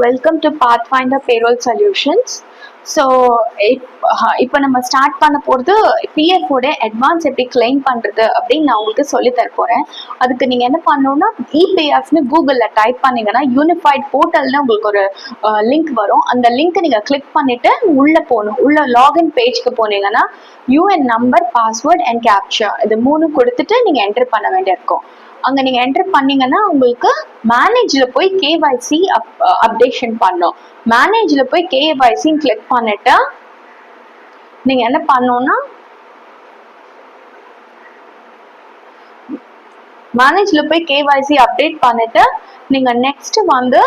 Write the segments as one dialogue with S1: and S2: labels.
S1: Welcome to Pathfinder Payroll Solutions. So இப்போ நம்ம start பண்ண போகிறது பிஎஃபோட அட்வான்ஸ் எப்படி கிளைம் பண்ணுறது அப்படின்னு நான் உங்களுக்கு சொல்லித்தர போகிறேன். அதுக்கு நீங்கள் என்ன பண்ணணும்னா இபிஎஃப்னு கூகுளில் டைப் பண்ணிங்கன்னா யூனிஃபைட் போர்ட்டல்னு உங்களுக்கு ஒரு லிங்க் வரும். அந்த லிங்க்கை நீங்கள் கிளிக் பண்ணிவிட்டு உள்ளே போகணும். உள்ள லாகின் பேஜ்க்கு போனீங்கன்னா UN number, password and capture இது 3 கொடுத்துட்டு நீங்கள் என்டர் பண்ண வேண்டியிருக்கும். அங்க நீங்க என்டர் பண்ணீங்கன்னா உங்களுக்கு மேனேஜ்ல போய் கேஒய்சி அப்டேஷன் பண்ணும். மேனேஜ்ல போய் கேஒய்சி கிளிக் பண்ணிட்டு நீங்க என்ன பண்ணணும்னா மேனேஜ்ல போய் கேஒய்சி அப்டேட் பண்ணிட்டு நீங்க நெக்ஸ்ட் வந்து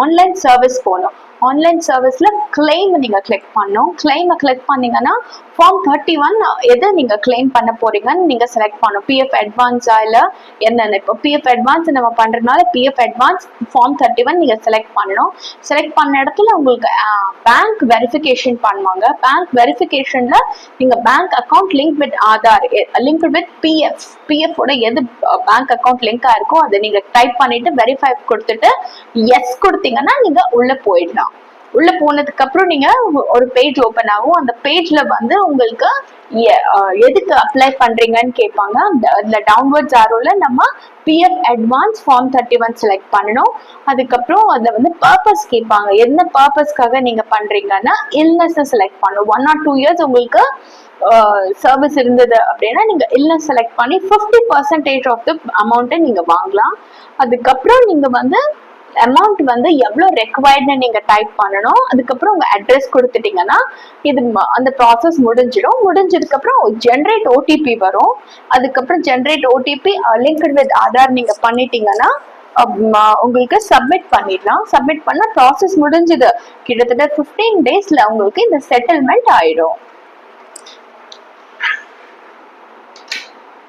S1: ஆன்லைன் சர்வீஸ் போகணும். ஆன்லைன் சர்வீஸ்ல கிளைம் நீங்க கிளிக் பண்ணணும். கிளைமை கிளிக் பண்ணீங்கன்னா ஃபார்ம் 31 எதை நீங்க கிளைம் பண்ண போறீங்கன்னு நீங்க செலக்ட் பண்ணணும். பிஎஃப் அட்வான்ஸா இல்ல என்னென்ன. இப்போ பிஎஃப் அட்வான்ஸ் நம்ம பண்றதுனால பிஎஃப் அட்வான்ஸ் ஃபார்ம் 31 நீங்க செலக்ட் பண்ணணும். செலக்ட் பண்ண இடத்துல உங்களுக்கு பேங்க் வெரிஃபிகேஷன் பண்ணுவாங்க. பேங்க் வெரிஃபிகேஷன்ல நீங்க bank account link with Aadhaar, link with PF ஓட எது பேங்க் அக்கௌண்ட் லிங்கா இருக்கோ அதை நீங்க டைப் பண்ணிட்டு வெரிஃபை கொடுத்துட்டு எஸ் கொடுத்தீங்கன்னா நீங்க உள்ள போயிடலாம். உள்ள போனதுக்கு அப்புறம் நீங்க ஒரு பேஜ் ஓபன் ஆகும். அந்த பேஜ்ல வந்து உங்களுக்கு எதுக்கு அப்ளை பண்றீங்கன்னு கேட்பாங்க. அதுல டவுன்வர்ட்ஸ் ஆரோல நம்ம பிஎஃப் அட்வான்ஸ் ஃபார்ம் 31 செலக்ட் பண்ணணும். அதுக்கப்புறம் அதுல வந்து பர்பஸ் கேட்பாங்க. என்ன பர்பஸ்க்காக நீங்க பண்றீங்கன்னா இல்னஸ் செலக்ட் பண்ணணும். 1 or 2 years உங்களுக்கு சர்வீஸ் இருந்தது அப்படின்னா நீங்க இல்னஸ் செலக்ட் பண்ணி 50% ஆஃப் த அமௌண்ட்டை நீங்க வாங்கலாம். அதுக்கப்புறம் நீங்க வந்து அமௌண்ட் வந்து எவ்வளவு ரெக்வயர்ட்னு நீங்க டைப் பண்ணணும். அதுக்கப்புறம் உங்க அட்ரஸ் கொடுத்துட்டீங்கன்னா இது அந்த ப்ராசஸ் முடிஞ்சிடும். முடிஞ்சதுக்கு அப்புறம் ஜென்ரேட் ஓடிபி வரும். அதுக்கப்புறம் generate OTP linked with Aadhaar நீங்க பண்ணிட்டீங்கன்னா உங்களுக்கு சப்மிட் பண்ணிடலாம். சப்மிட் பண்ண ப்ராசஸ் முடிஞ்சது. கிட்டத்தட்ட 15 daysல உங்களுக்கு இந்த செட்டில்மெண்ட் ஆயிடும்.